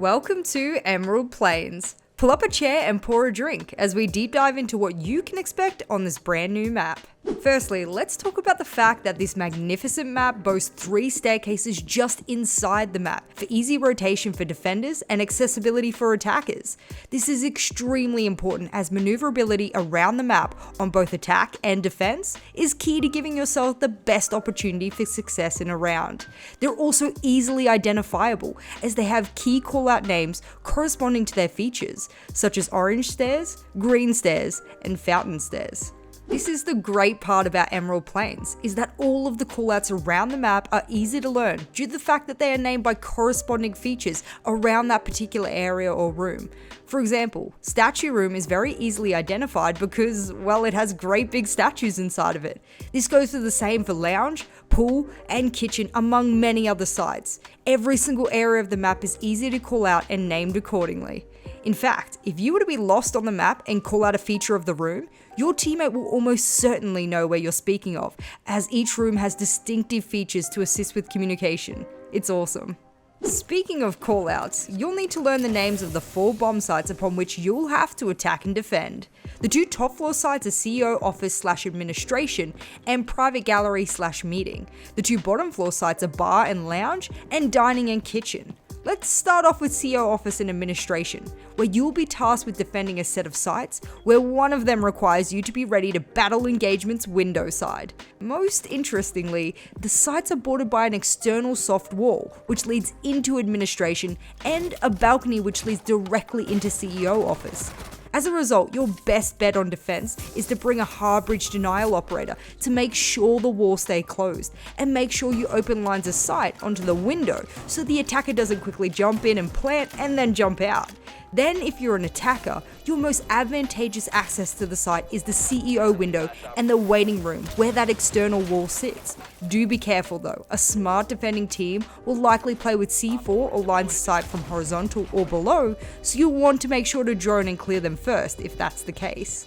Welcome to Emerald Plains. Pull up a chair and pour a drink as we deep dive into what you can expect on this brand new map. Firstly, let's talk about the fact that this magnificent map boasts 3 staircases just inside the map for easy rotation for defenders and accessibility for attackers. This is extremely important as maneuverability around the map on both attack and defense is key to giving yourself the best opportunity for success in a round. They're also easily identifiable as they have key callout names corresponding to their features, such as orange stairs, green stairs, and fountain stairs. This is the great part about Emerald Plains, is that all of the callouts around the map are easy to learn due to the fact that they are named by corresponding features around that particular area or room. For example, Statue Room is very easily identified because, well, it has great big statues inside of it. This goes for the same for Lounge, Pool, and Kitchen, among many other sites. Every single area of the map is easy to call out and named accordingly. In fact, if you were to be lost on the map and call out a feature of the room, your teammate will almost certainly know where you're speaking of, as each room has distinctive features to assist with communication. It's awesome. Speaking of callouts, you'll need to learn the names of the 4 bomb sites upon which you'll have to attack and defend. The 2 top floor sites are CEO office / administration and private gallery / meeting. The 2 bottom floor sites are bar and lounge and dining and kitchen. Let's start off with CEO Office and Administration, where you'll be tasked with defending a set of sites, where one of them requires you to be ready to battle engagements window side. Most interestingly, the sites are bordered by an external soft wall, which leads into Administration, and a balcony which leads directly into CEO Office. As a result, your best bet on defense is to bring a hard bridge denial operator to make sure the walls stay closed, and make sure you open lines of sight onto the window so the attacker doesn't quickly jump in and plant and then jump out. Then, if you're an attacker, your most advantageous access to the site is the CEO window and the waiting room where that external wall sits. Do be careful though, a smart defending team will likely play with C4 or lines of sight from horizontal or below, so you'll want to make sure to drone and clear them first if that's the case.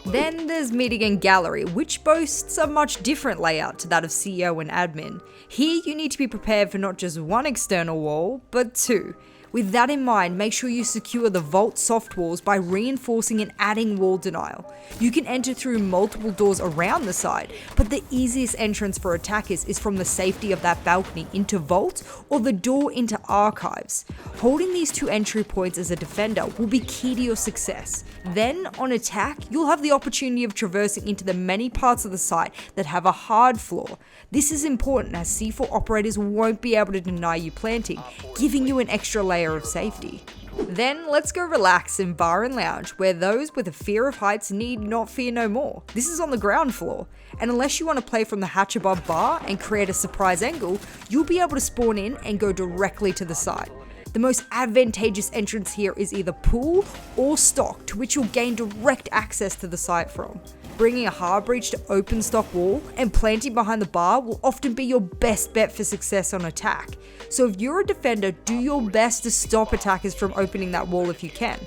Then there's Meeting and Gallery, which boasts a much different layout to that of CEO and Admin. Here you need to be prepared for not just one external wall, but 2. With that in mind, make sure you secure the vault soft walls by reinforcing and adding wall denial. You can enter through multiple doors around the site, but the easiest entrance for attackers is from the safety of that balcony into vault or the door into archives. Holding these 2 entry points as a defender will be key to your success. Then, on attack, you'll have the opportunity of traversing into the many parts of the site that have a hard floor. This is important as C4 operators won't be able to deny you planting, giving you an extra layer of safety. Then let's go relax in Bar and Lounge, where those with a fear of heights need not fear no more. This is on the ground floor, and unless you want to play from the hatch above bar and create a surprise angle, you'll be able to spawn in and go directly to the site. The most advantageous entrance here is either pool or stock, to which you'll gain direct access to the site from. Bringing a hard breach to open stock wall and planting behind the bar will often be your best bet for success on attack. So if you're a defender, do your best to stop attackers from opening that wall if you can.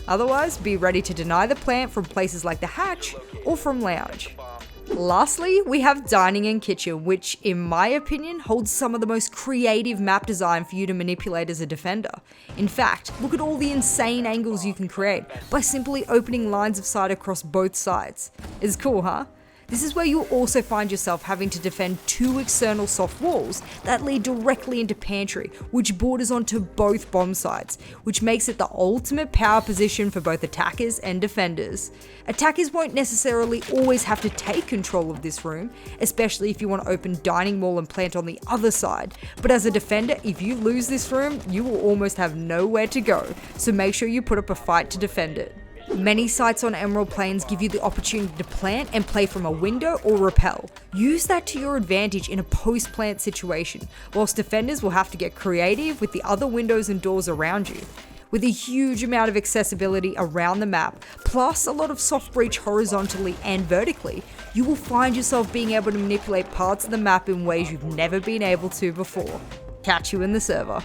Otherwise, be ready to deny the plant from places like the hatch or from lounge. Lastly, we have Dining and Kitchen, which, in my opinion, holds some of the most creative map design for you to manipulate as a defender. In fact, look at all the insane angles you can create by simply opening lines of sight across both sides. It's cool, huh? This is where you'll also find yourself having to defend 2 external soft walls that lead directly into pantry, which borders onto both bomb sites, which makes it the ultimate power position for both attackers and defenders. Attackers won't necessarily always have to take control of this room, especially if you want to open dining wall and plant on the other side, but as a defender, if you lose this room, you will almost have nowhere to go, so make sure you put up a fight to defend it. Many sites on Emerald Plains give you the opportunity to plant and play from a window or rappel. Use that to your advantage in a post-plant situation, whilst defenders will have to get creative with the other windows and doors around you. With a huge amount of accessibility around the map, plus a lot of soft breach horizontally and vertically, you will find yourself being able to manipulate parts of the map in ways you've never been able to before. Catch you in the server.